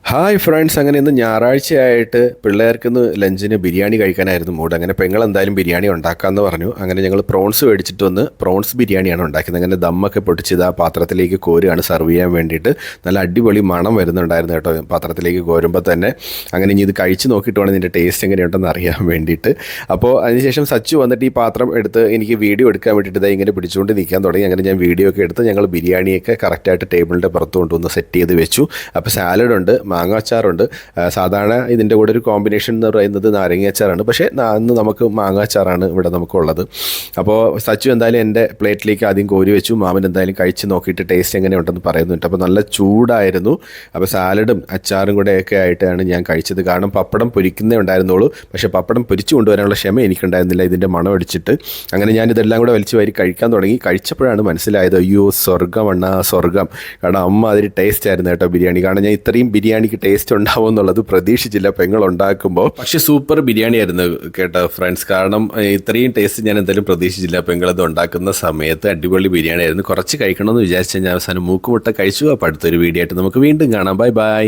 Hi friends, അങ്ങനെ ഇന്ന് ഞായറാഴ്ചയായിട്ട് പിള്ളേർക്കിന്ന് ലഞ്ചിന് ബിരിയാണി കഴിക്കാനായിരുന്നു മൂഡ്. അങ്ങനെ പെങ്ങൾ എന്തായാലും ബിരിയാണി ഉണ്ടാക്കാമെന്ന് പറഞ്ഞു. അങ്ങനെ ഞങ്ങൾ പ്രോൺസ് മേടിച്ചിട്ട് വന്ന് പ്രോൺസ് ബിരിയാണിയാണ് ഉണ്ടാക്കിയത്. അങ്ങനെ ദമ്മൊക്കെ പൊട്ടിച്ച് ആ പാത്രത്തിലേക്ക് കോരുകയാണ് സെർവ് ചെയ്യാൻ വേണ്ടിയിട്ട്. നല്ല അടിപൊളി മണം വരുന്നുണ്ടായിരുന്നു കേട്ടോ പാത്രത്തിലേക്ക് കോരുമ്പോൾ തന്നെ. അങ്ങനെ ഇനി ഇത് കഴിച്ച് നോക്കിയിട്ട് വേണം ഇതിൻ്റെ ടേസ്റ്റ് എങ്ങനെയുണ്ടെന്ന് അറിയാൻ വേണ്ടിയിട്ട്. അപ്പോൾ അതിനുശേഷം സച്ചു വന്നിട്ട് ഈ പാത്രം എടുത്ത് എനിക്ക് വീഡിയോ എടുക്കാൻ വേണ്ടിയിട്ട് ഇതാ ഇങ്ങനെ പിടിച്ചുകൊണ്ട് നിൽക്കാൻ തുടങ്ങി. അങ്ങനെ ഞാൻ വീഡിയോ ഒക്കെ എടുത്ത് ഞങ്ങൾ ബിരിയാണിയൊക്കെ കറക്റ്റായിട്ട് ടേബിളിൻ്റെ പുറത്ത് കൊണ്ടുവന്ന് സെറ്റ് ചെയ്ത് വെച്ചു. അപ്പോൾ സാലഡുണ്ട്, മാങ്ങ അച്ചാറുണ്ട്. സാധാരണ ഇതിൻ്റെ കൂടെ ഒരു കോമ്പിനേഷൻ എന്ന് പറയുന്നത് നാരങ്ങ അച്ചാറാണ്, പക്ഷേ ഇന്ന് നമുക്ക് മാങ്ങ അച്ചാറാണ് ഇവിടെ നമുക്കുള്ളത്. അപ്പോൾ സച്ചു എന്തായാലും എൻ്റെ പ്ലേറ്റിലേക്ക് ആദ്യം കോരി വെച്ചു. മാമൻ എന്തായാലും കഴിച്ച് നോക്കിയിട്ട് ടേസ്റ്റ് എങ്ങനെയുണ്ടെന്ന് പറയുന്നുണ്ട്. അപ്പോൾ നല്ല ചൂടായിരുന്നു. അപ്പോൾ സാലഡും അച്ചാറും കൂടെയൊക്കെ ആയിട്ടാണ് ഞാൻ കഴിച്ചത്. കാരണം പപ്പടം പൊരിക്കുന്നേ ഉണ്ടായിരുന്നുള്ളൂ, പക്ഷേ പപ്പടം പൊരിച്ചു കൊണ്ടുവരാനുള്ള ക്ഷമ എനിക്കുണ്ടായിരുന്നില്ല ഇതിൻ്റെ മണം അടിച്ചിട്ട്. അങ്ങനെ ഞാനിതെല്ലാം കൂടെ വലിച്ചു വാരി കഴിക്കാൻ തുടങ്ങി. കഴിച്ചപ്പോഴാണ് മനസ്സിലായത്, അയ്യോ സ്വർഗ്ഗം സ്വർഗ്ഗം. കാരണം അമ്മ അതിൽ ടേസ്റ്റ് ആയിരുന്നു കേട്ടോ ബിരിയാണി. കാരണം ഞാൻ ഇത്രയും ബിരിയാണിക്ക് ടേസ്റ്റ് ഉണ്ടാവും എന്നുള്ളത് പ്രതീക്ഷിച്ചില്ല പെങ്ങൾ ഉണ്ടാക്കുമ്പോൾ. പക്ഷേ സൂപ്പർ ബിരിയാണി ആയിരുന്നു കേട്ടോ ഫ്രണ്ട്സ്. കാരണം ഇത്രയും ടേസ്റ്റ് ഞാൻ എന്തായാലും പ്രതീക്ഷിച്ചില്ല പെങ്ങളത് ഉണ്ടാക്കുന്ന സമയത്ത്. അടിപൊളി ബിരിയാണി ആയിരുന്നു. കുറച്ച് കഴിക്കണമെന്ന് വിചാരിച്ചാൽ ഞാൻ അവസാനം മൂക്കുമുട്ട കഴിച്ചു. അപ്പോൾ അടുത്തൊരു വീഡിയോ ആയിട്ട് നമുക്ക് വീണ്ടും കാണാം. Bye bye.